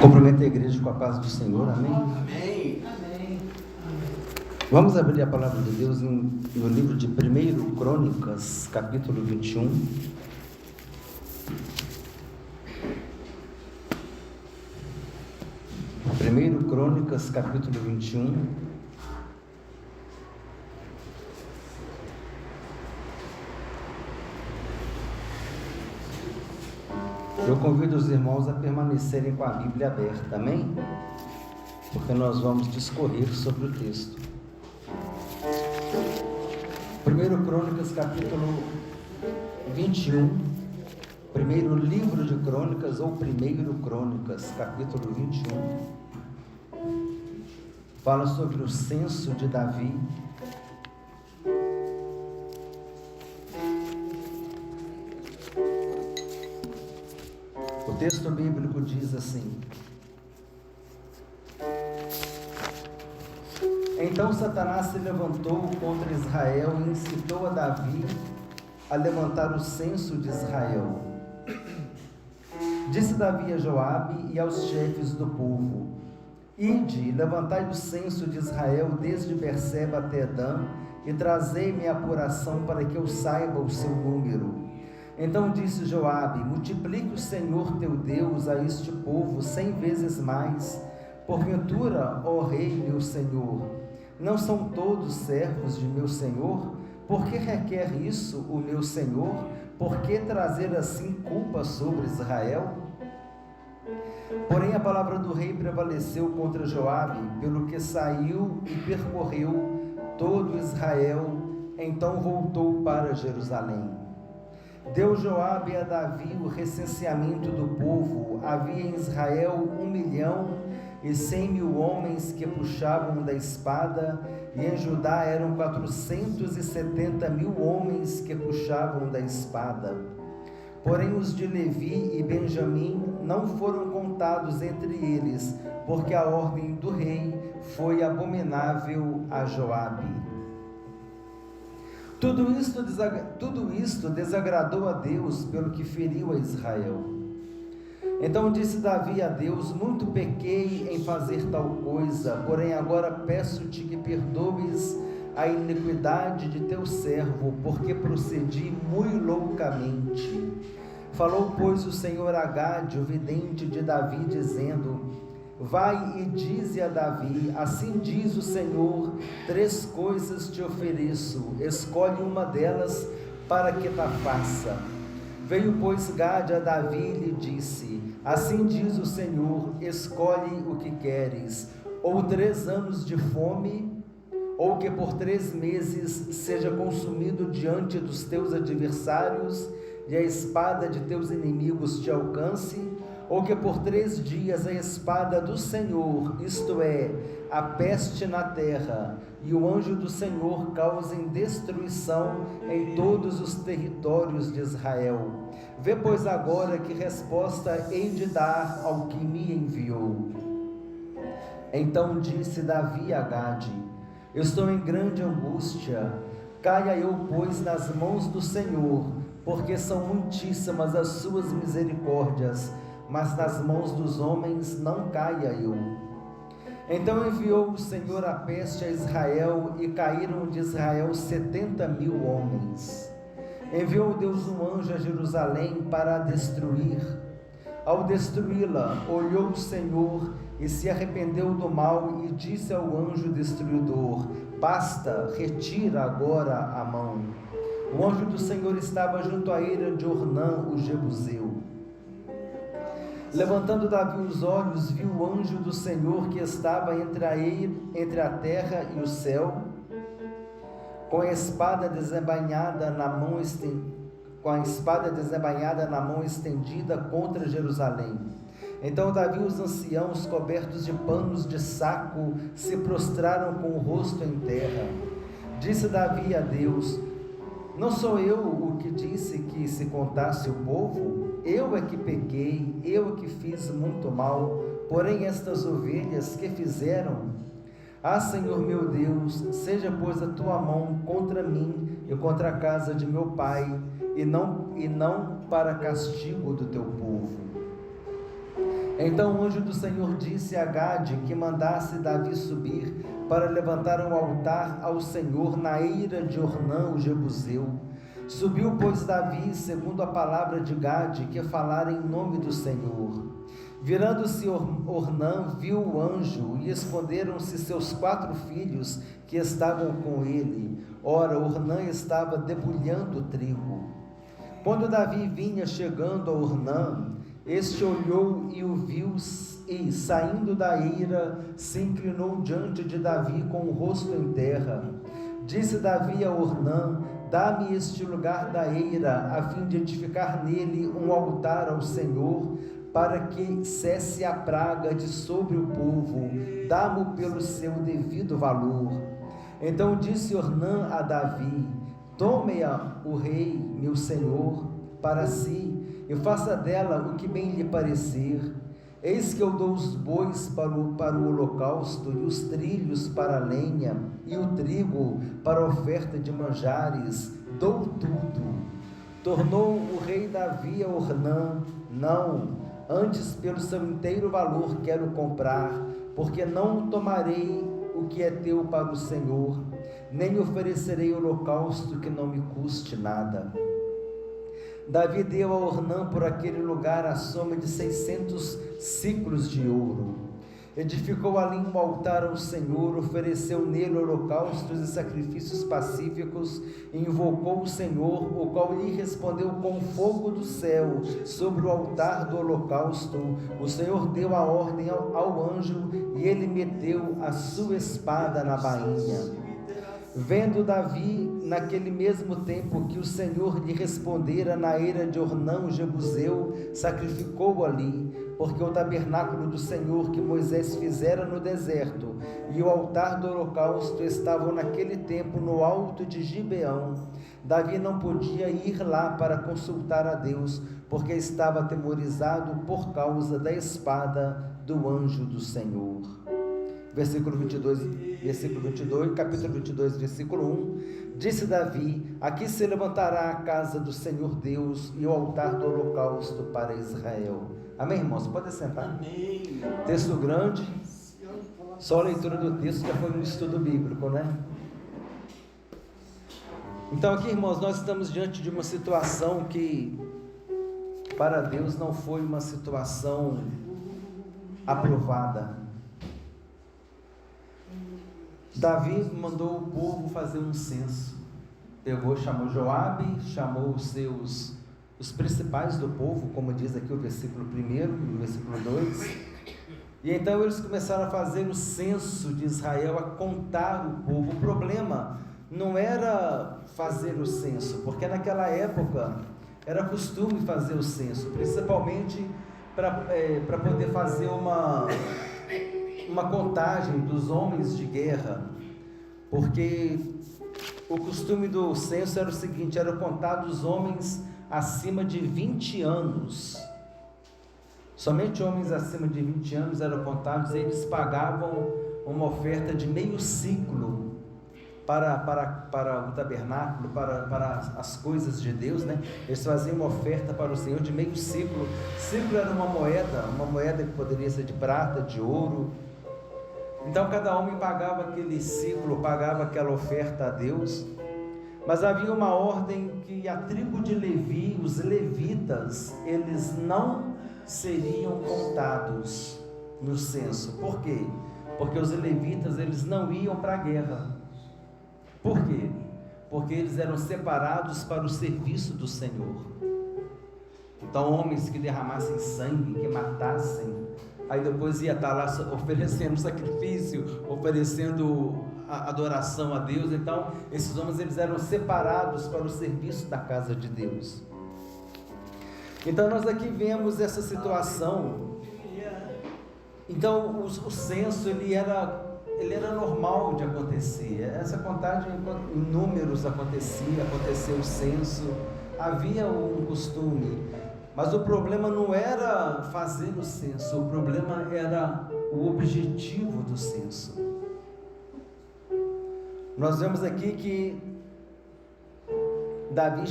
Cumprimento a igreja com a paz do Senhor, amém? Amém. Amém. Vamos abrir a palavra de Deus no livro de 1 Crônicas, capítulo 21. 1 Crônicas, capítulo 21. Eu convido os irmãos a permanecerem com a Bíblia aberta, amém? Porque nós vamos discorrer sobre o texto. 1 Crônicas, capítulo 21, primeiro livro de Crônicas, ou 1 Crônicas, capítulo 21, fala sobre o censo de Davi. O texto bíblico diz assim: Então Satanás se levantou contra Israel e incitou a Davi a levantar o censo de Israel. Disse Davi a Joabe e aos chefes do povo: Ide, levantai o censo de Israel desde Berseba até Dan, e trazei-me a apuração para que eu saiba o seu número. Então disse Joabe: Multiplique o Senhor teu Deus a este povo 100 vezes mais. Porventura, ó rei meu senhor, não são todos servos de meu senhor? Por que requer isso o meu senhor? Por que trazer assim culpa sobre Israel? Porém a palavra do rei prevaleceu contra Joabe, pelo que saiu e percorreu todo Israel. Então voltou para Jerusalém. Deu Joabe a Davi o recenseamento do povo. Havia em Israel 1.100.000 homens que puxavam da espada, e em Judá eram 470.000 homens que puxavam da espada. Porém os de Levi e Benjamim não foram contados entre eles, porque a ordem do rei foi abominável a Joabe. Tudo isto desagradou a Deus, pelo que feriu a Israel. Então disse Davi a Deus: Muito pequei em fazer tal coisa, porém agora peço-te que perdoes a iniquidade de teu servo, porque procedi muito loucamente. Falou, pois, o Senhor a Gade, o vidente de Davi, dizendo: Vai e dize a Davi: Assim diz o Senhor, 3 coisas te ofereço, escolhe uma delas para que ta faça. Veio, pois, Gade a Davi e lhe disse: Assim diz o Senhor, escolhe o que queres, ou 3 anos de fome, ou que por 3 meses seja consumido diante dos teus adversários, e a espada de teus inimigos te alcance, ou que por 3 dias a espada do Senhor, isto é, a peste na terra, e o anjo do Senhor causem destruição em todos os territórios de Israel. Vê, pois, agora que resposta hei de dar ao que me enviou. Então disse Davi a Gade: Estou em grande angústia, caia eu, pois, nas mãos do Senhor, porque são muitíssimas as suas misericórdias, mas nas mãos dos homens não caia eu. Então enviou o Senhor a peste a Israel, e caíram de Israel 70.000 homens. Enviou Deus um anjo a Jerusalém para a destruir. Ao destruí-la, olhou o Senhor e se arrependeu do mal, e disse ao anjo destruidor: Basta, retira agora a mão. O anjo do Senhor estava junto à eira de Ornã, o Jebuseu. Levantando Davi os olhos, viu o anjo do Senhor que estava entre a terra e o céu, com a espada desembainhada na mão estendida contra Jerusalém. Então Davi e os anciãos, cobertos de panos de saco, se prostraram com o rosto em terra. Disse Davi a Deus: Não sou eu o que disse que se contasse o povo? Eu é que pequei, eu é que fiz muito mal, porém estas ovelhas que fizeram? Ah, Senhor meu Deus, seja, pois, a tua mão contra mim e contra a casa de meu pai, e não para castigo do teu povo. Então o anjo do Senhor disse a Gade que mandasse Davi subir para levantar um altar ao Senhor na eira de Ornã, o Jebuseu. Subiu, pois, Davi, segundo a palavra de Gade, que falara em nome do Senhor. Virando-se Ornã, viu o anjo, e esconderam-se seus 4 filhos que estavam com ele. Ora, Ornã estava debulhando trigo. Quando Davi vinha chegando a Ornã, este olhou e o viu, e, saindo da eira, se inclinou diante de Davi com o rosto em terra. Disse Davi a Ornã: dá-me este lugar da eira, a fim de edificar nele um altar ao Senhor, para que cesse a praga de sobre o povo. Dá-mo pelo seu devido valor. Então disse Ornã a Davi: tome-a o rei, meu senhor, para si, e faça dela o que bem lhe parecer. Eis que eu dou os bois para o holocausto, e os trilhos para a lenha, e o trigo para a oferta de manjares, dou tudo. Tornou o rei Davi a Ornã: não, antes pelo seu inteiro valor quero comprar, porque não tomarei o que é teu para o Senhor, nem oferecerei holocausto que não me custe nada. Davi deu a Ornã por aquele lugar a soma de 600 siclos de ouro. Edificou ali um altar ao Senhor, ofereceu nele holocaustos e sacrifícios pacíficos, e invocou o Senhor, o qual lhe respondeu com fogo do céu sobre o altar do holocausto. O Senhor deu a ordem ao anjo, e ele meteu a sua espada na bainha. Vendo Davi, naquele mesmo tempo, que o Senhor lhe respondera na eira de Ornã, o Jebuseu, sacrificou ali, porque o tabernáculo do Senhor que Moisés fizera no deserto e o altar do holocausto estavam naquele tempo no alto de Gibeão. Davi não podia ir lá para consultar a Deus, porque estava atemorizado por causa da espada do anjo do Senhor. Versículo 22, capítulo 22, versículo 1, disse Davi: aqui se levantará a casa do Senhor Deus e o altar do holocausto para Israel. Amém, irmãos? Pode sentar. Amém. Texto grande, só a leitura do texto já foi um estudo bíblico, né? Então aqui, irmãos, nós estamos diante de uma situação que para Deus não foi uma situação aprovada. Davi mandou o povo fazer um censo. Chamou Joabe, chamou os principais do povo, como diz aqui o versículo 1 e o versículo 2. E então eles começaram a fazer o censo de Israel, a contar o povo. O problema não era fazer o censo, porque naquela época era costume fazer o censo, principalmente para poder fazer uma contagem dos homens de guerra, porque o costume do censo era o seguinte: era contar dos homens acima de 20 anos, somente homens acima de 20 anos eram contados, e eles pagavam uma oferta de meio ciclo para o tabernáculo, para as coisas de Deus, né? Eles faziam uma oferta para o Senhor de meio ciclo. Ciclo era uma moeda que poderia ser de prata, de ouro. Então cada homem pagava aquele ciclo, pagava aquela oferta a Deus. Mas havia uma ordem que a tribo de Levi, os levitas, eles não seriam contados no censo. Por quê? Porque os levitas, eles não iam para a guerra. Por quê? Porque eles eram separados para o serviço do Senhor. Então homens que derramassem sangue, que matassem, aí depois ia estar lá oferecendo sacrifício, oferecendo adoração a Deus. Então esses homens, eles eram separados para o serviço da casa de Deus. Então nós aqui vemos essa situação. Então o censo ele era normal de acontecer. Essa contagem em números aconteceu o censo, havia um costume. Mas o problema não era fazer o censo, o problema era o objetivo do censo. Nós vemos aqui que Davi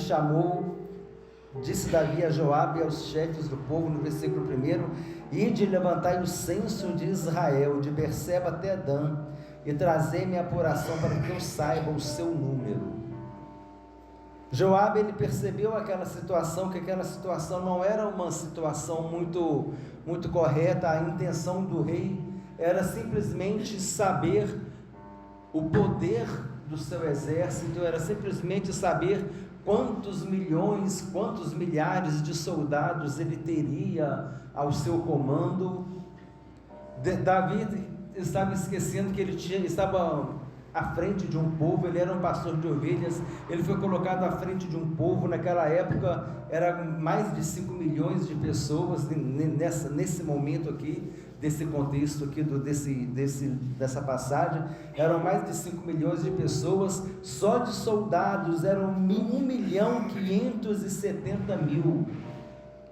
disse Davi a Joabe e aos chefes do povo, no versículo 1, Ide, levantai o censo de Israel, de Berseba até Dan, e trazei-me a apuração para que eu saiba o seu número. Joabe, ele percebeu aquela situação, que aquela situação não era uma situação muito correta. A intenção do rei era simplesmente saber o poder do seu exército, era simplesmente saber quantos milhões, quantos milhares de soldados ele teria ao seu comando. Davi estava esquecendo que ele estava à frente de um povo, ele era um pastor de ovelhas, ele foi colocado à frente de um povo. Naquela época, era mais de 5 milhões de pessoas, nesse momento aqui, desse contexto aqui, dessa passagem, eram mais de 5 milhões de pessoas, só de soldados eram 1.570.000,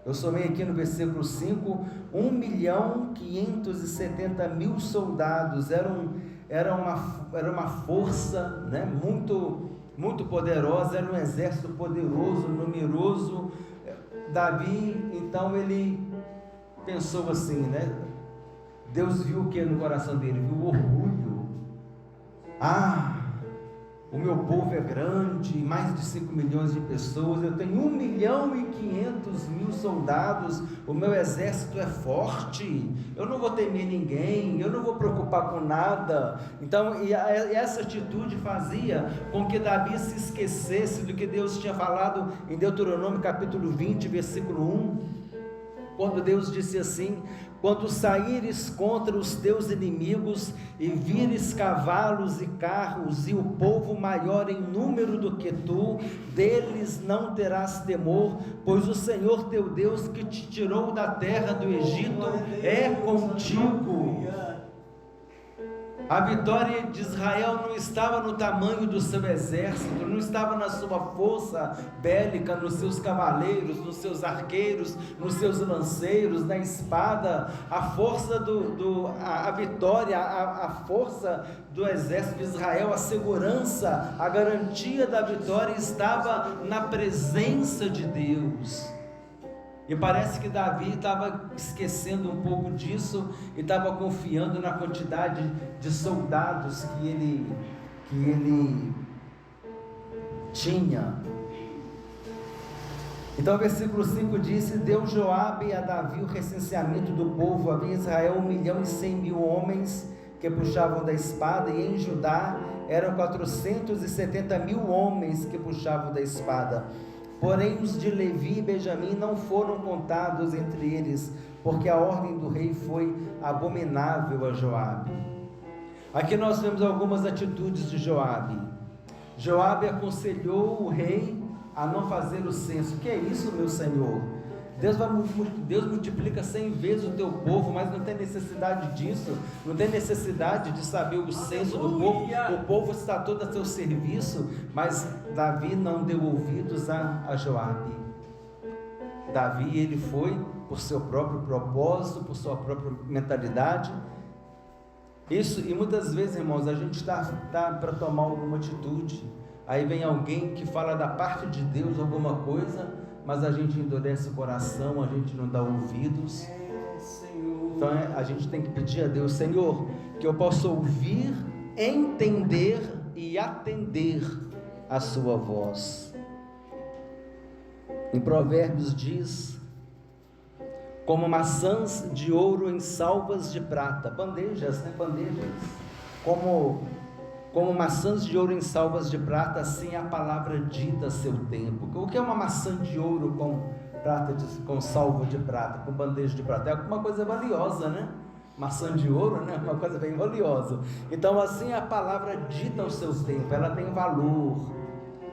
eu somei aqui no versículo 5, 1.570.000 soldados, era uma força, né, muito poderosa, era um exército poderoso, numeroso. Davi, então, ele pensou assim, né? Deus viu o que no coração dele? Viu o orgulho. O meu povo é grande, mais de 5 milhões de pessoas, eu tenho 1.500.000 soldados, o meu exército é forte, eu não vou temer ninguém, eu não vou preocupar com nada. Então, essa atitude fazia com que Davi se esquecesse do que Deus tinha falado em Deuteronômio capítulo 20, versículo 1, quando Deus disse assim: quando saíres contra os teus inimigos e vires cavalos e carros e o povo maior em número do que tu, deles não terás temor, pois o Senhor teu Deus, que te tirou da terra do Egito, é contigo. A vitória de Israel não estava no tamanho do seu exército, não estava na sua força bélica, nos seus cavaleiros, nos seus arqueiros, nos seus lanceiros, na espada. A força a vitória, a força do exército de Israel, a segurança, a garantia da vitória estava na presença de Deus. E parece que Davi estava esquecendo um pouco disso e estava confiando na quantidade de soldados que ele tinha. Então o versículo 5 diz: deu Joabe a Davi o recenseamento do povo. Havia em Israel 1.100.000 homens que puxavam da espada, e em Judá eram 470.000 homens que puxavam da espada. Porém os de Levi e Benjamim não foram contados entre eles, porque a ordem do rei foi abominável a Joabe. Aqui nós vemos algumas atitudes de Joabe. Joabe aconselhou o rei a não fazer o censo. Que é isso, meu senhor? Deus multiplica 100 vezes o teu povo, mas não tem necessidade disso, não tem necessidade de saber o censo do povo, o povo está todo a seu serviço. Mas Davi não deu ouvidos a Joabe. Davi, ele foi por seu próprio propósito, por sua própria mentalidade. Isso, e muitas vezes, irmãos, a gente está para tomar alguma atitude, aí vem alguém que fala da parte de Deus alguma coisa, mas a gente endurece o coração, a gente não dá ouvidos. Então a gente tem que pedir a Deus: Senhor, que eu possa ouvir, entender e atender a sua voz. Em Provérbios diz: como maçãs de ouro em salvas de prata, bandejas, como maçãs de ouro em salvas de prata, assim é a palavra dita a seu tempo. O que é uma maçã de ouro com salva de prata, com bandeja de prata? É alguma coisa valiosa, né? Maçã de ouro, né? Uma coisa bem valiosa. Então assim é a palavra dita ao seu tempo, ela tem valor.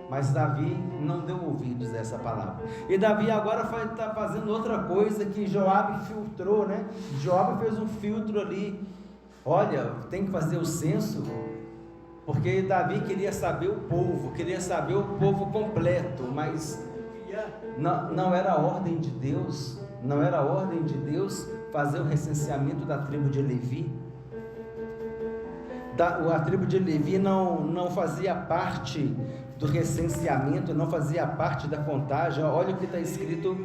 Mas Davi não deu ouvidos a essa palavra. E Davi agora está fazendo outra coisa que Joabe filtrou, né? Joabe fez um filtro ali. Olha, tem que fazer o censo, porque Davi queria saber o povo completo, mas não era a ordem de Deus, fazer o recenseamento da tribo de Levi. A tribo de Levi não fazia parte do recenseamento, não fazia parte da contagem. Olha o que está escrito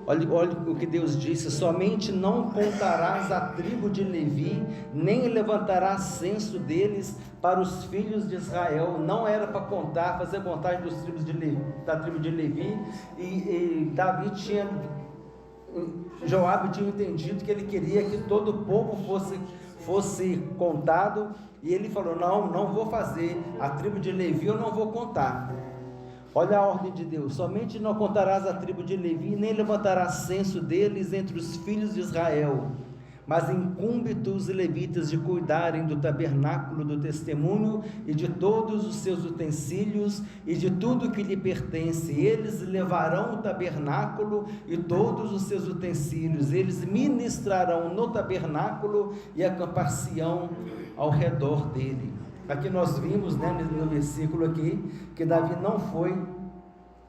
Olha o que Deus disse: somente não contarás a tribo de Levi, nem levantarás censo deles para os filhos de Israel. Não era para contar, fazer contagem dos tribos de Levi, da tribo de Levi, e Joabe tinha entendido que ele queria que todo o povo fosse contado, e ele falou: não vou fazer, a tribo de Levi eu não vou contar. Olha a ordem de Deus: somente não contarás a tribo de Levi, nem levantarás censo deles entre os filhos de Israel, mas incumbe-te os levitas de cuidarem do tabernáculo do testemunho e de todos os seus utensílios e de tudo que lhe pertence. Eles levarão o tabernáculo e todos os seus utensílios, eles ministrarão no tabernáculo e acampar-se-ão ao redor dele. Aqui nós vimos, no versículo aqui, que Davi não foi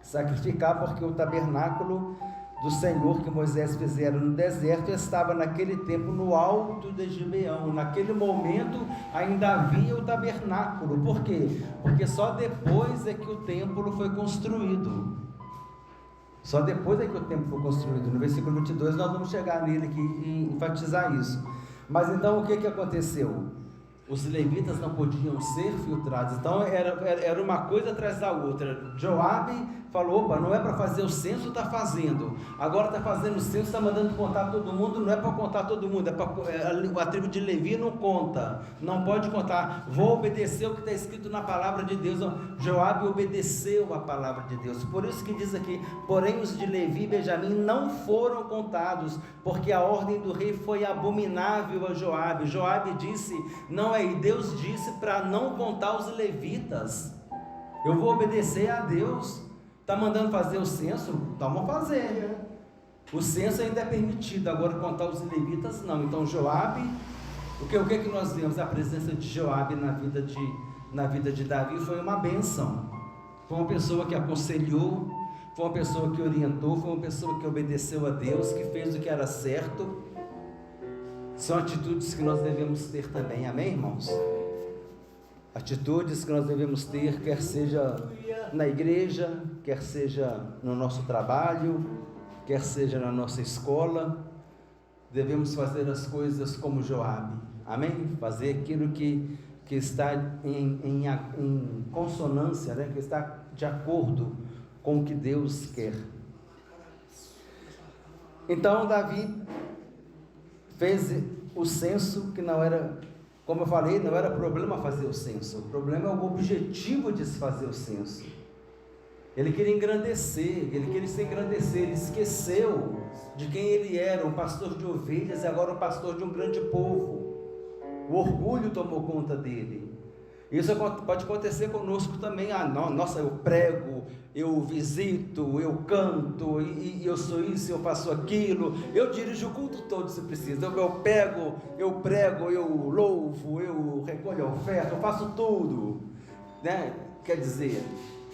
sacrificar, porque o tabernáculo do Senhor que Moisés fizeram no deserto estava naquele tempo no alto de Gibeão. Naquele momento ainda havia o tabernáculo. Por quê? Porque só depois é que o templo foi construído. Só depois é que o templo foi construído. No versículo 22 nós vamos chegar nele aqui e enfatizar isso. Mas então o que aconteceu? Os levitas não podiam ser filtrados, então era uma coisa atrás da outra. Joabe falou: opa, não é para fazer o censo, está fazendo. Agora está fazendo o censo, está mandando contar todo mundo. Não é para contar todo mundo, a tribo de Levi não conta, não pode contar. Vou obedecer o que está escrito na palavra de Deus. Joabe obedeceu a palavra de Deus. Por isso que diz aqui: porém os de Levi e Benjamim não foram contados, porque a ordem do rei foi abominável a Joabe. Joabe disse: não, e Deus disse para não contar os levitas. Eu vou obedecer a Deus. Está mandando fazer o censo? Então vamos fazer. O censo ainda é permitido, agora contar os levitas não. Então Joabe, o que nós vemos? A presença de Joabe na vida de Davi foi uma bênção. Foi uma pessoa que aconselhou, foi uma pessoa que orientou, foi uma pessoa que obedeceu a Deus, que fez o que era certo. São atitudes que nós devemos ter também, amém, irmãos? Atitudes que nós devemos ter, quer seja na igreja, quer seja no nosso trabalho, quer seja na nossa escola. Devemos fazer as coisas como Joabe, amém? Fazer aquilo que está em consonância, que está de acordo com o que Deus quer. Então Davi fez o censo, que não era, como eu falei, não era problema fazer o censo. O problema é o objetivo de se fazer o censo. Ele queria engrandecer, ele esqueceu de quem ele era, um pastor de ovelhas e agora um pastor de um grande povo. O orgulho tomou conta dele. Isso pode acontecer conosco também. Nossa, eu prego, eu visito, eu canto, e eu sou isso, eu faço aquilo, eu dirijo o culto todo se precisa, eu prego, eu louvo, eu recolho a oferta, eu faço tudo, Quer dizer,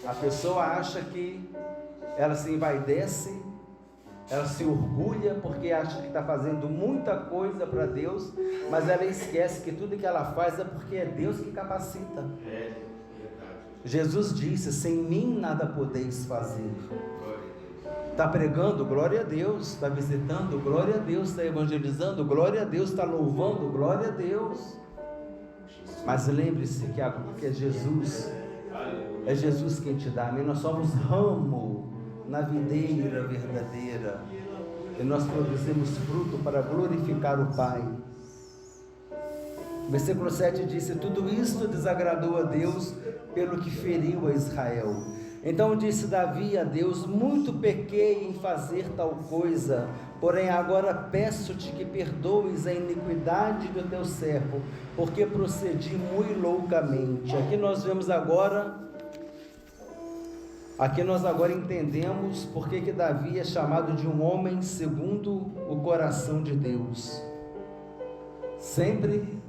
a pessoa acha que ela se envaidece, ela se orgulha porque acha que está fazendo muita coisa para Deus, mas ela esquece que tudo que ela faz é porque é Deus que capacita. Jesus disse: sem mim nada podeis fazer. Está pregando, glória a Deus. Está visitando, glória a Deus. Está evangelizando, glória a Deus. Está louvando, glória a Deus. Mas lembre-se que é Jesus quem te dá. Nós somos ramo na videira verdadeira, e nós produzimos fruto para glorificar o Pai. Versículo 7 disse: tudo isto desagradou a Deus, pelo que feriu a Israel. Então disse Davi a Deus: muito pequei em fazer tal coisa, porém agora peço-te que perdoes a iniquidade do teu servo, porque procedi muito loucamente. Aqui nós agora entendemos por que Davi é chamado de um homem segundo o coração de Deus. Sempre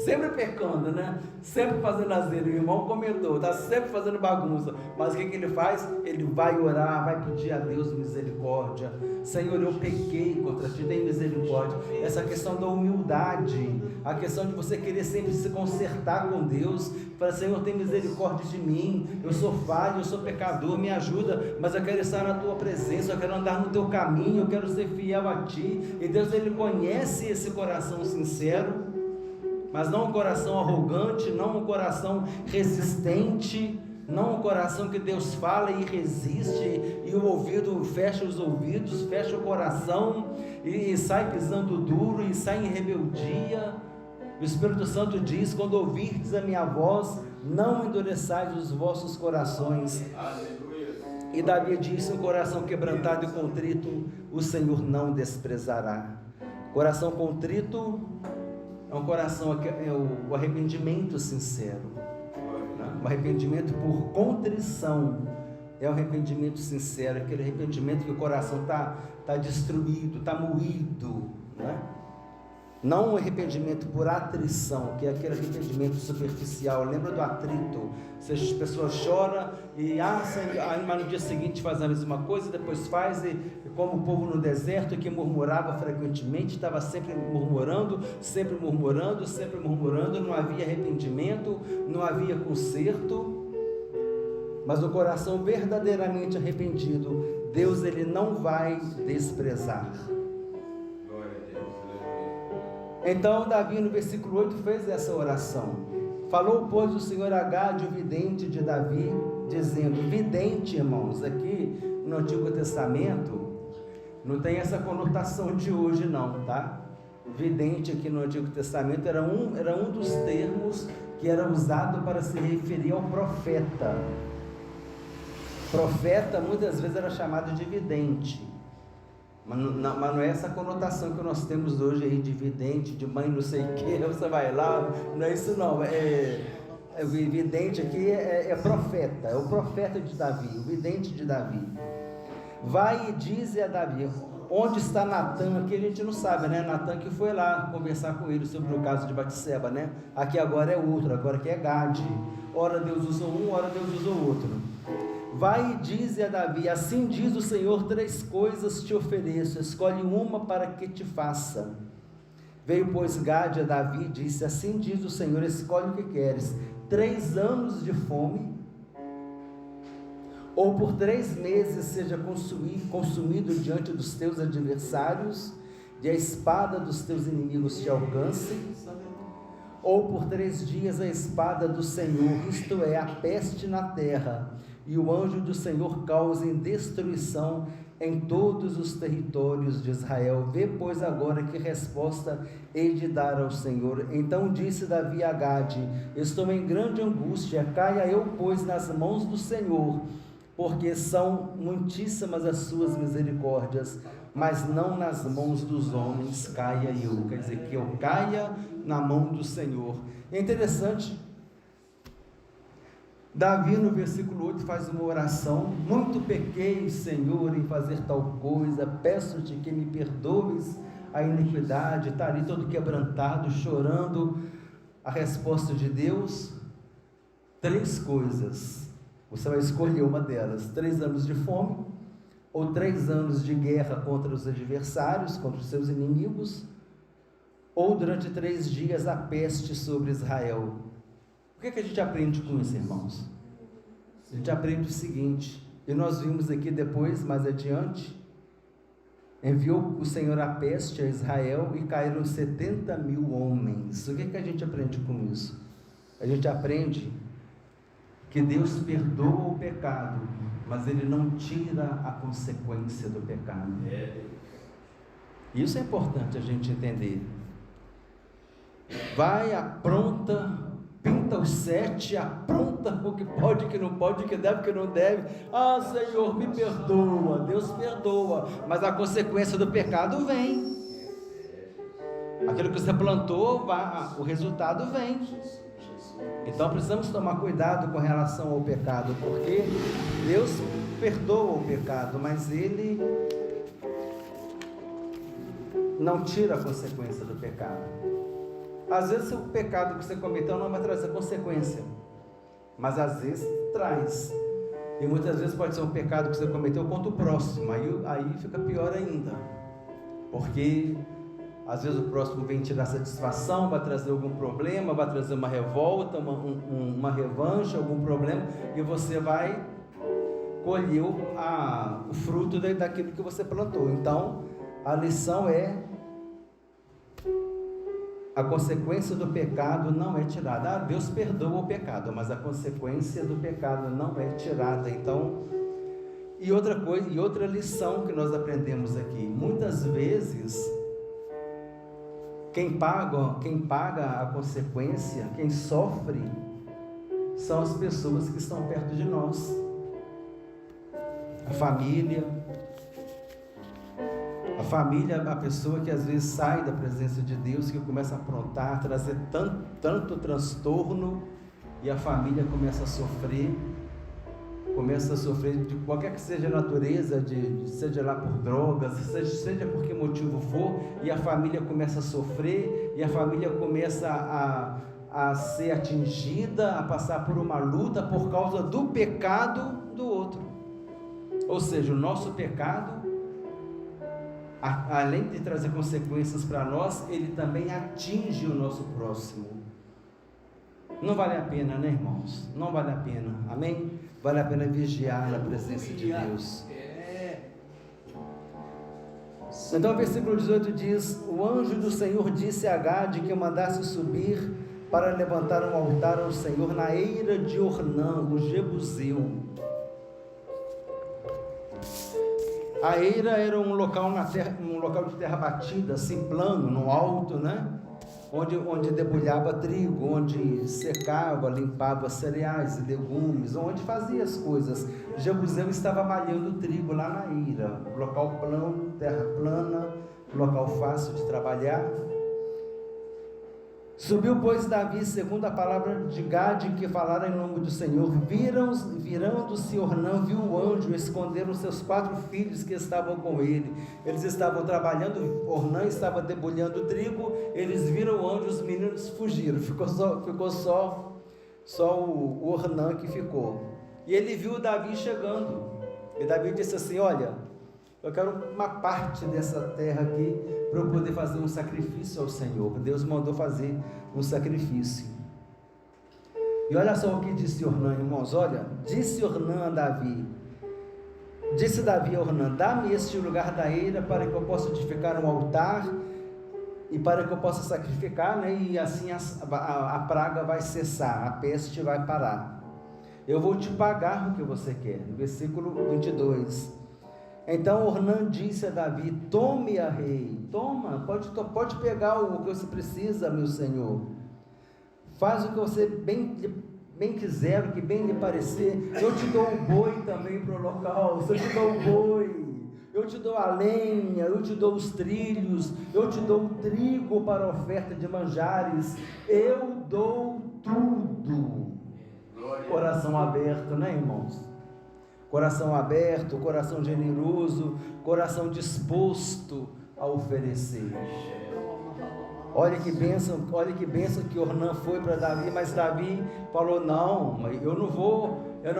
sempre pecando, né? Sempre fazendo asneira. O irmão comentou, está sempre fazendo bagunça. Mas o que ele faz? Ele vai orar, vai pedir a Deus misericórdia. Senhor, eu pequei contra ti, tem misericórdia. Essa questão da humildade, a questão de você querer sempre se consertar com Deus. Fala, Senhor, tem misericórdia de mim. Eu sou falho, eu sou pecador, me ajuda. Mas eu quero estar na tua presença, eu quero andar no teu caminho, eu quero ser fiel a ti. E Deus, ele conhece esse coração sincero, mas não um coração arrogante, não um coração resistente, não um coração que Deus fala e resiste, e o ouvido fecha os ouvidos, fecha o coração, e sai pisando duro, e sai em rebeldia. O Espírito Santo diz, quando ouvirdes a minha voz, não endureçais os vossos corações. Aleluia. E Davi disse, um coração quebrantado e contrito, o Senhor não desprezará. Coração contrito é um coração, é o arrependimento sincero, né? O arrependimento por contrição é o arrependimento sincero, aquele arrependimento que o coração está destruído, está moído, né? Não um arrependimento por atrição, que é aquele arrependimento superficial. Lembra do atrito? Se as pessoas choram e mas no dia seguinte faz a mesma coisa, depois faz, e como o povo no deserto que murmurava frequentemente, estava sempre murmurando, não havia arrependimento, não havia conserto. Mas o coração verdadeiramente arrependido, Deus ele não vai desprezar. Então Davi no versículo 8 fez essa oração. Falou pois o Senhor a Gade, o vidente de Davi, dizendo, vidente, irmãos, aqui no Antigo Testamento não tem essa conotação de hoje não, tá? Vidente aqui no Antigo Testamento era um dos termos que era usado para se referir ao profeta. Profeta muitas vezes era chamado de vidente. Mas não é essa conotação que nós temos hoje aí de vidente, de mãe não sei o que, você vai lá, não é isso não, o vidente aqui é profeta, é o profeta de Davi, o vidente de Davi. Vai e diz a Davi, onde está Natã? Aqui a gente não sabe, né? Natã que foi lá conversar com ele sobre o caso de Batseba, né? Aqui agora é outro, agora aqui é Gade, ora Deus usou um, ora Deus usou outro. Vai e dize a Davi, assim diz o Senhor, 3 coisas te ofereço, escolhe uma para que te faça. Veio pois Gade a Davi e disse, assim diz o Senhor, escolhe o que queres, 3 anos de fome, ou por 3 meses seja consumido diante dos teus adversários, e a espada dos teus inimigos te alcance, ou por 3 dias a espada do Senhor, isto é, a peste na terra, e o anjo do Senhor causem destruição em todos os territórios de Israel. Vê, pois, agora que resposta hei de dar ao Senhor. Então disse Davi a Gade, estou em grande angústia, caia eu, pois, nas mãos do Senhor, porque são muitíssimas as suas misericórdias, mas não nas mãos dos homens caia eu. Quer dizer, que eu caia na mão do Senhor. É interessante, Davi no versículo 8 faz uma oração, muito pequei, Senhor, em fazer tal coisa, peço-te que me perdoes a iniquidade, está ali todo quebrantado, chorando. A resposta de Deus, 3 coisas, você vai escolher uma delas, 3 anos de fome, ou 3 anos de guerra contra os adversários, contra os seus inimigos, ou durante 3 dias a peste sobre Israel. O que a gente aprende com isso, irmãos? A gente aprende o seguinte, e nós vimos aqui depois, mais adiante, enviou o Senhor a peste a Israel e caíram 70.000 homens. O que a gente aprende com isso? A gente aprende que Deus perdoa o pecado, mas Ele não tira a consequência do pecado. Isso é importante a gente entender. Vai, apronta, pinta os 7, apronta o que pode, o que não pode, o que deve, o que não deve. Ah, Senhor, me perdoa. Deus perdoa, mas a consequência do pecado vem. Aquilo que você plantou, o resultado vem. Então precisamos tomar cuidado com relação ao pecado, porque Deus perdoa o pecado, mas Ele não tira a consequência do pecado. Às vezes o pecado que você cometeu não vai trazer consequência, mas às vezes traz. E muitas vezes pode ser um pecado que você cometeu contra o próximo, aí fica pior ainda, porque às vezes o próximo vem tirar satisfação, vai trazer algum problema, vai trazer uma revolta, uma revanche, algum problema, e você vai colher o fruto daquilo que você plantou. Então, a lição é: a consequência do pecado não é tirada. Deus perdoa o pecado, mas a consequência do pecado não é tirada. Então, e outra coisa, e outra lição que nós aprendemos aqui: muitas vezes quem paga a consequência, quem sofre, são as pessoas que estão perto de nós, a família, a pessoa que às vezes sai da presença de Deus, que começa a aprontar, trazer tanto transtorno, e a família começa a sofrer de qualquer que seja a natureza, seja lá por drogas, seja por que motivo for, e a família começa a sofrer, e a família começa a ser atingida, a passar por uma luta por causa do pecado do outro. Ou seja, o nosso pecado, além de trazer consequências para nós, ele também atinge o nosso próximo. Não vale a pena, né, irmãos? Não vale a pena, amém? Vale a pena vigiar na presença de Deus. Então o versículo 18 diz: o anjo do Senhor disse a Gade que mandasse subir para levantar um altar ao Senhor na eira de Ornã, o Jebuseu. A eira era um local de terra batida, assim plano, no alto, né? Onde debulhava trigo, onde secava, limpava cereais e legumes, onde fazia as coisas. Jebuseu estava malhando trigo lá na eira, local plano, terra plana, local fácil de trabalhar. Subiu, pois, Davi, segundo a palavra de Gade, que falara em nome do Senhor. Virando-se Ornã, viu o anjo, esconderam seus 4 filhos que estavam com ele. Eles estavam trabalhando, Ornã estava debulhando trigo, eles viram o anjo, os meninos fugiram, ficou só o Ornã que ficou. E ele viu Davi chegando, e Davi disse assim: olha, eu quero uma parte dessa terra aqui, para eu poder fazer um sacrifício ao Senhor. Deus mandou fazer um sacrifício. E olha só o que disse Ornã, irmãos. Olha, disse Davi a Ornã: dá-me este lugar da eira, para que eu possa edificar um altar, e para que eu possa sacrificar, né? E assim a praga vai cessar, a peste vai parar. Eu vou te pagar o que você quer. No versículo 22. Então Ornã disse a Davi: tome a rei, toma, pode pegar o que você precisa, meu senhor, faz o que você bem quiser, o que bem lhe parecer. Eu te dou o boi também para o holocausto, eu te dou o boi, eu te dou a lenha, eu te dou os trilhos, eu te dou o trigo para a oferta de manjares, eu dou tudo. Coração aberto, né, irmãos? Coração aberto, coração generoso, coração disposto a oferecer. Olha que bênção que Ornã foi para Davi, mas Davi falou: não, eu não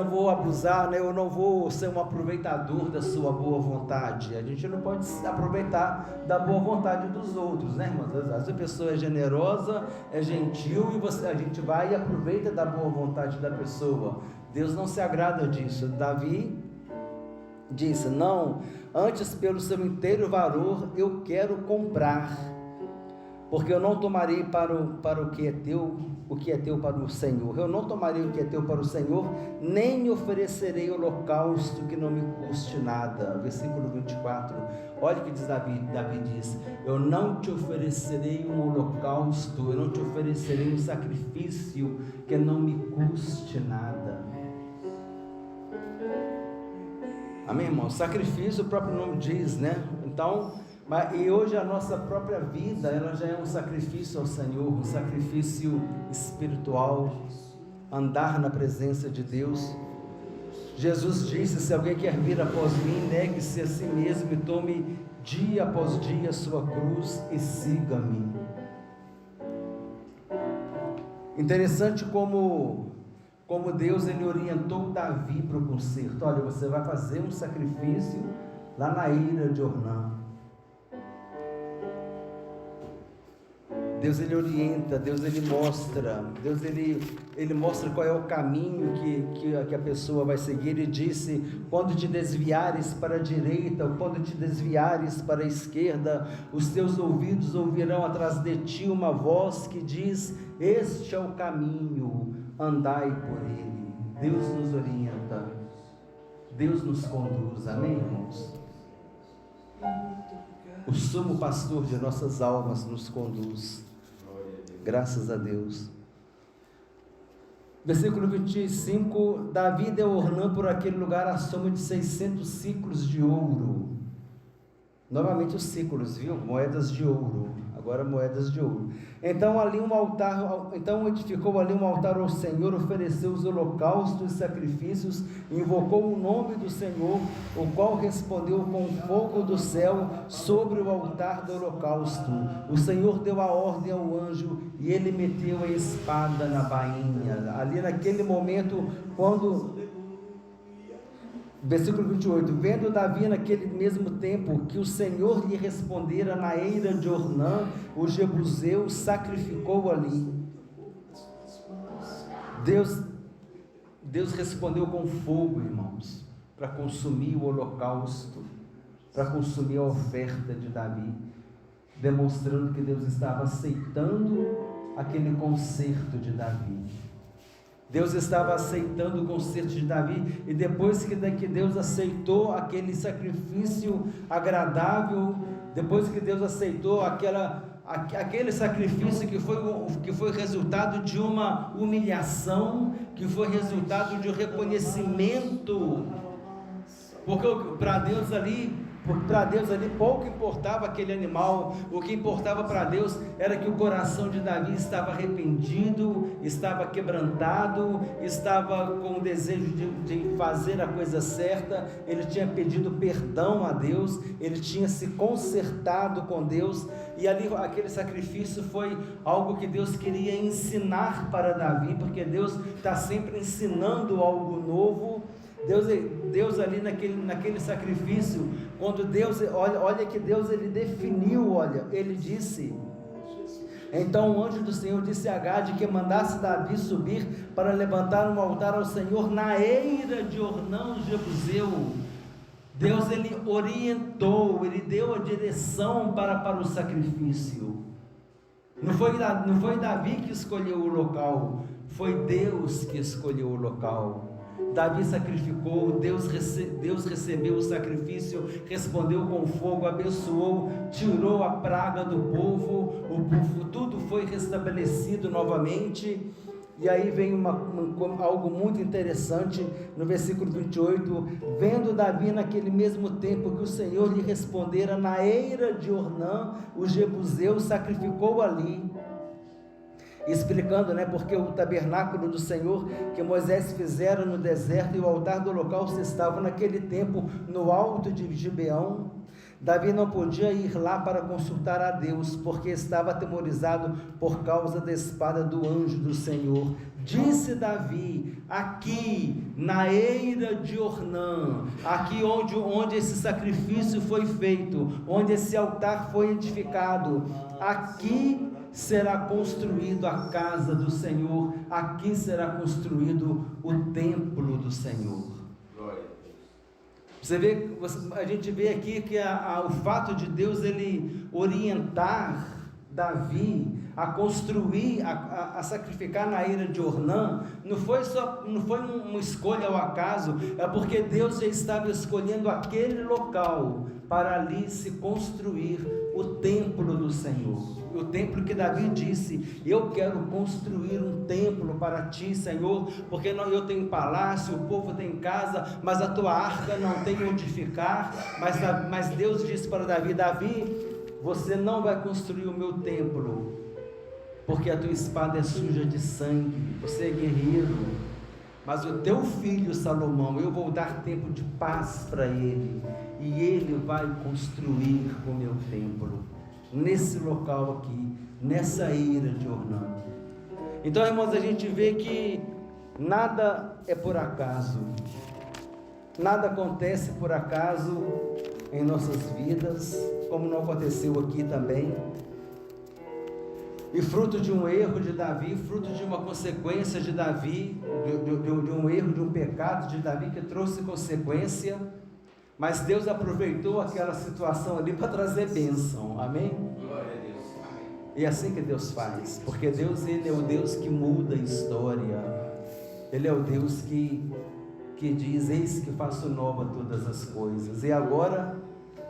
vou abusar, né? Eu não vou ser um aproveitador da sua boa vontade. A gente não pode se aproveitar da boa vontade dos outros, né, irmãos? Às vezes a pessoa é generosa, é gentil, e a gente vai e aproveita da boa vontade da pessoa. Deus não se agrada disso. Davi disse: não, antes pelo seu inteiro valor eu quero comprar, porque eu não tomarei para o que é teu para o Senhor. Eu não tomarei o que é teu para o Senhor, nem oferecerei holocausto que não me custe nada. Versículo 24. Olha o que diz Davi diz: eu não te oferecerei um holocausto, eu não te oferecerei um sacrifício que não me custe nada. Amém, irmão? Sacrifício, o próprio nome diz, né? Então, e hoje a nossa própria vida, ela já é um sacrifício ao Senhor, um sacrifício espiritual, andar na presença de Deus. Jesus disse: se alguém quer vir após mim, negue-se a si mesmo e tome dia após dia a sua cruz e siga-me. Interessante como Deus ele orientou Davi para o conserto. Olha, você vai fazer um sacrifício lá na eira de Ornã. Deus ele orienta, Deus ele mostra, Deus ele mostra qual é o caminho que a pessoa vai seguir. Ele disse: quando te desviares para a direita, ou quando te desviares para a esquerda, os teus ouvidos ouvirão atrás de ti uma voz que diz: este é o caminho, andai por ele. Deus nos orienta, Deus nos conduz, amém, irmãos? O sumo pastor de nossas almas nos conduz, graças a Deus. Versículo 25: Davi deu a Ornã por aquele lugar a soma de 600 ciclos de ouro. Novamente os ciclos, viu? Moedas de ouro, agora moedas de ouro. Então edificou ali um altar ao Senhor, ofereceu os holocaustos e sacrifícios, invocou o nome do Senhor, o qual respondeu com fogo do céu sobre o altar do holocausto. O Senhor deu a ordem ao anjo e ele meteu a espada na bainha. Ali naquele momento, versículo 28, vendo Davi naquele mesmo tempo que o Senhor lhe respondera na eira de Ornã, o jebuseu, sacrificou ali. Deus respondeu com fogo, irmãos, para consumir o holocausto, para consumir a oferta de Davi, demonstrando que Deus estava aceitando aquele conserto de Davi. Deus estava aceitando o conserto de Davi, e depois que Deus aceitou aquele sacrifício agradável, depois que Deus aceitou aquele sacrifício que foi resultado de uma humilhação, que foi resultado de um reconhecimento, porque para Deus ali pouco importava aquele animal. O que importava para Deus era que o coração de Davi estava arrependido, estava quebrantado, estava com o desejo de fazer a coisa certa. Ele tinha pedido perdão a Deus, ele tinha se consertado com Deus, e ali aquele sacrifício foi algo que Deus queria ensinar para Davi, porque Deus está sempre ensinando algo novo. Deus ali naquele sacrifício, quando Deus, olha que Deus ele definiu, ele disse: então o anjo do Senhor disse a Gade que mandasse Davi subir para levantar um altar ao Senhor na eira de Ornã, o jebuseu. Deus ele orientou, ele deu a direção para o sacrifício. Não foi Davi que escolheu o local, foi Deus que escolheu o local. Davi sacrificou, Deus recebeu o sacrifício, respondeu com fogo, abençoou, tirou a praga do povo, tudo foi restabelecido novamente. E aí vem algo muito interessante no versículo 28, vendo Davi naquele mesmo tempo que o Senhor lhe respondera na eira de Ornã, o jebuseu, sacrificou ali. Explicando, porque o tabernáculo do Senhor que Moisés fizera no deserto e o altar do holocausto estavam naquele tempo no alto de Gibeão. Davi não podia ir lá para consultar a Deus, porque estava atemorizado por causa da espada do anjo do Senhor. Disse Davi: aqui na eira de Ornã, aqui onde esse sacrifício foi feito, onde esse altar foi edificado, aqui será construído a casa do Senhor, aqui será construído o templo do Senhor. A gente vê aqui que o fato de Deus ele orientar Davi a construir, a sacrificar na eira de Ornã, não foi uma escolha ao acaso, é porque Deus já estava escolhendo aquele local para ali se construir o templo do Senhor. O templo que Davi disse: eu quero construir um templo para ti, Senhor, porque eu tenho palácio, o povo tem casa, mas a tua arca não tem onde ficar. Mas Deus disse para Davi: Davi, você não vai construir o meu templo, porque a tua espada é suja de sangue, você é guerreiro, mas o teu filho Salomão, eu vou dar tempo de paz para ele, e ele vai construir o meu templo, nesse local aqui, nessa eira de Ornã. Então, irmãos, a gente vê que nada é por acaso, nada acontece por acaso em nossas vidas, como não aconteceu aqui também. E fruto de um erro de Davi, fruto de uma consequência de Davi, de um erro, de um pecado de Davi que trouxe consequência, mas Deus aproveitou aquela situação ali para trazer bênção, amém? Glória a Deus, amém. E é assim que Deus faz, porque Deus, Ele é o Deus que muda a história, Ele é o Deus que diz, eis que faço nova todas as coisas. E agora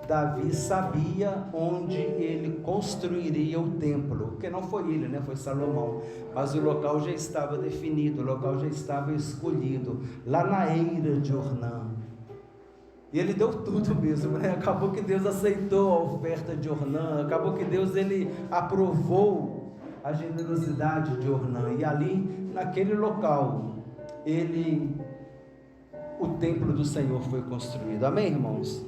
Davi sabia onde ele construiria o templo, porque não foi ele, né? Foi Salomão, mas o local já estava definido, o local já estava escolhido, lá na eira de Ornã. E ele deu tudo mesmo, né? Acabou que Deus aceitou a oferta de Ornã, acabou que Deus, ele aprovou a generosidade de Ornã, e ali, naquele local, o templo do Senhor foi construído, amém, irmãos?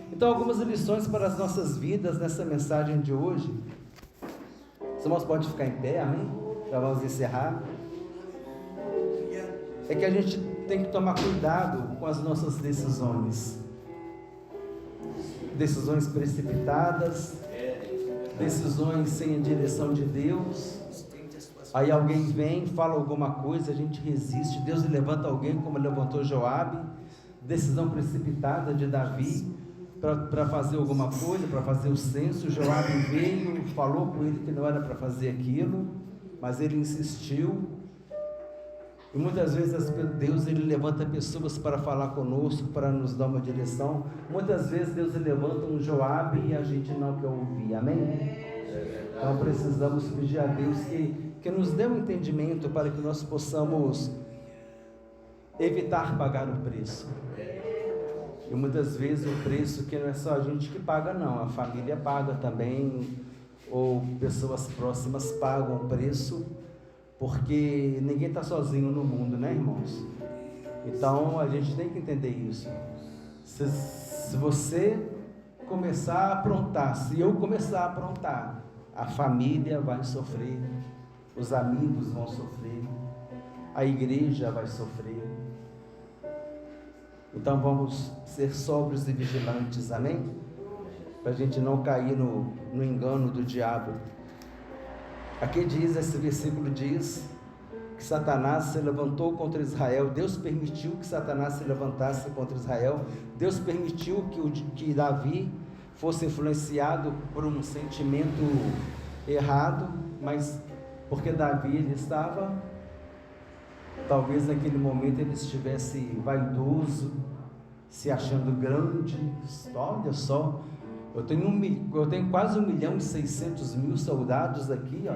Então, algumas lições para as nossas vidas nessa mensagem de hoje. Os irmãos podem ficar em pé, amém? Já vamos encerrar. É que a gente tem que tomar cuidado com as nossas decisões. Decisões precipitadas, decisões sem a direção de Deus. Aí alguém vem, fala alguma coisa, a gente resiste. Deus levanta alguém, como levantou Joabe. Decisão precipitada de Davi para fazer alguma coisa, para fazer o censo. Joabe veio, falou com ele que não era para fazer aquilo, mas ele insistiu. E muitas vezes Deus, ele levanta pessoas para falar conosco, para nos dar uma direção. Muitas vezes Deus, ele levanta um Joabe e a gente não quer ouvir, amém? Então precisamos pedir a Deus que nos dê um entendimento para que nós possamos evitar pagar o preço. E muitas vezes o preço que não é só a gente que paga, não, a família paga também, ou pessoas próximas pagam o preço, porque ninguém está sozinho no mundo, né, irmãos? Então a gente tem que entender isso. Se você começar a aprontar, se eu começar a aprontar, a família vai sofrer, os amigos vão sofrer, a igreja vai sofrer. Então vamos ser sóbrios e vigilantes, amém? Para a gente não cair no engano do diabo. Aqui diz, esse versículo diz que Satanás se levantou contra Israel. Deus permitiu que Satanás se levantasse contra Israel. Deus permitiu que Davi fosse influenciado por um sentimento errado, mas porque Davi, ele estava, talvez naquele momento ele estivesse vaidoso, se achando grande. Olha só, eu tenho quase 1.600.000 soldados aqui, ó,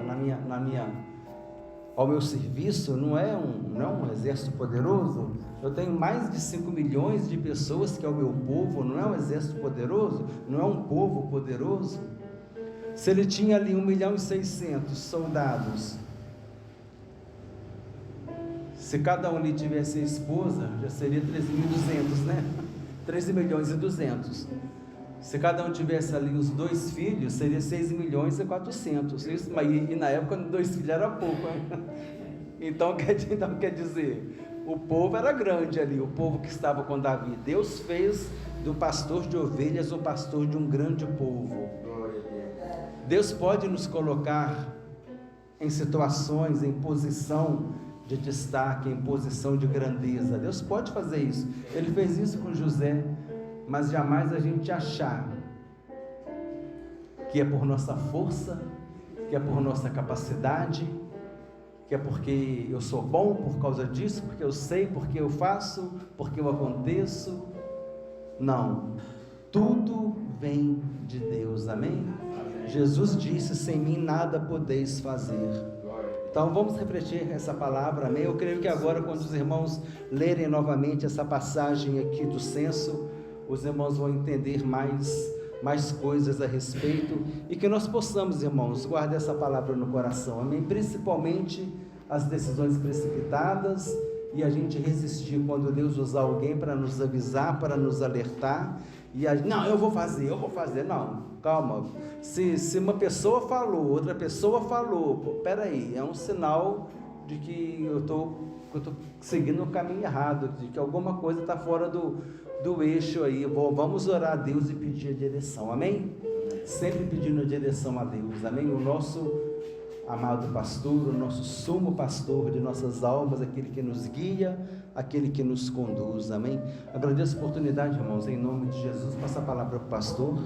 ao meu serviço. Não é um exército poderoso? Eu tenho mais de 5 milhões de pessoas que é o meu povo. Não é um exército poderoso? Não é um povo poderoso? Se ele tinha ali 1.600.000 soldados, se cada um ali tivesse a esposa, já seria 13.200, né? 13.200.000. Se cada um tivesse ali os 2 filhos, seria 6.400.000. Isso, e na época 2 filhos era pouco, hein? Então quer dizer, o povo era grande ali, o povo que estava com Davi. Deus fez do pastor de ovelhas um pastor de um grande povo. Deus pode nos colocar em situações, em posição de destaque, em posição de grandeza. Deus pode fazer isso. Ele fez isso com José, mas jamais a gente achar que é por nossa força, que é por nossa capacidade, que é porque eu sou bom por causa disso, porque eu sei, porque eu faço, porque eu aconteço. Não, tudo vem de Deus, amém? Jesus disse, sem mim nada podeis fazer. Então vamos refletir essa palavra, amém? Eu creio que agora, quando os irmãos lerem novamente essa passagem aqui do censo, os irmãos vão entender mais coisas a respeito, e que nós possamos, irmãos, guardar essa palavra no coração, amém? Principalmente as decisões precipitadas, e a gente resistir quando Deus usar alguém para nos avisar, para nos alertar, não, eu vou fazer, não, calma, se uma pessoa falou, outra pessoa falou, peraí, é um sinal de que eu estou seguindo o caminho errado, de que alguma coisa está fora do eixo aí. Vamos orar a Deus e pedir a direção, amém? Sempre pedindo a direção a Deus, amém? O nosso amado pastor, o nosso sumo pastor de nossas almas, aquele que nos guia, aquele que nos conduz, amém? Agradeço a oportunidade, irmãos, em nome de Jesus. Passa a palavra para o pastor.